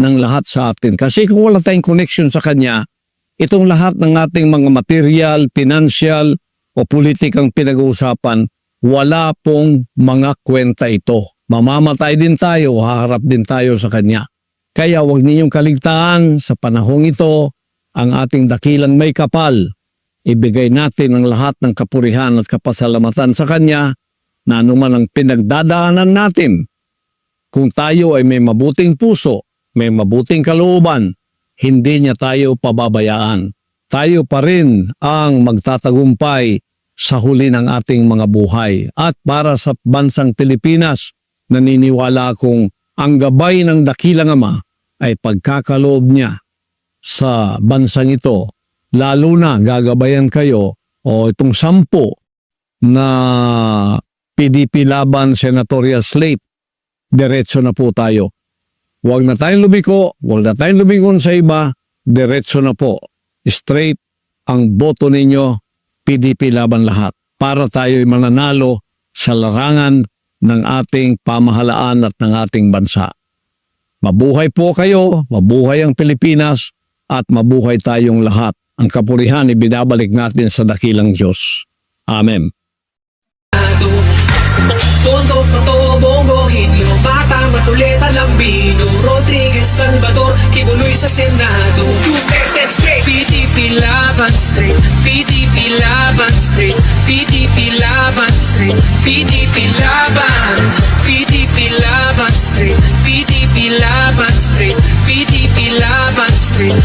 ng lahat sa atin. Kasi kung wala tayong connection sa Kanya, itong lahat ng ating mga material, financial o politikang pinag-uusapan, wala pong mga kwenta ito. Mamamatay din tayo, haharap din tayo sa Kanya. Kaya huwag ninyong kaligtaan sa panahong ito ang ating dakilang may kapal. Ibigay natin ang lahat ng kapurihan at kapasalamatan sa Kanya na anuman ang pinagdadaanan natin. Kung tayo ay may mabuting puso, may mabuting kalooban, hindi niya tayo pababayaan. Tayo pa rin ang magtatagumpay sa huli ng ating mga buhay. At para sa bansang Pilipinas, naniniwala akong ang gabay ng dakilang Ama ay pagkakaloob niya sa bansang ito. Lalo na gagabayan kayo o itong 10 na PDP laban senatorial slate. Diretso na po tayo. Huwag na tayong lumiko, huwag na tayong lumingon sa iba, diretso na po. Straight ang boto ninyo, PDP laban lahat. Para tayo'y mananalo sa larangan ng ating pamahalaan at ng ating bansa. Mabuhay po kayo, mabuhay ang Pilipinas, at mabuhay tayong lahat. Ang kapurihan ibinabalik natin sa dakilang Diyos. Amen. Tondo, Pato, Bongo, Hinyo, Bata, Matuleta, Lambino, Rodriguez, Salvador, Kibuloy sa Senado. United Straight, PDP laban straight, PDP laban straight, PDP laban straight, PDP laban, PDP laban straight, PDP laban straight, PDP laban straight.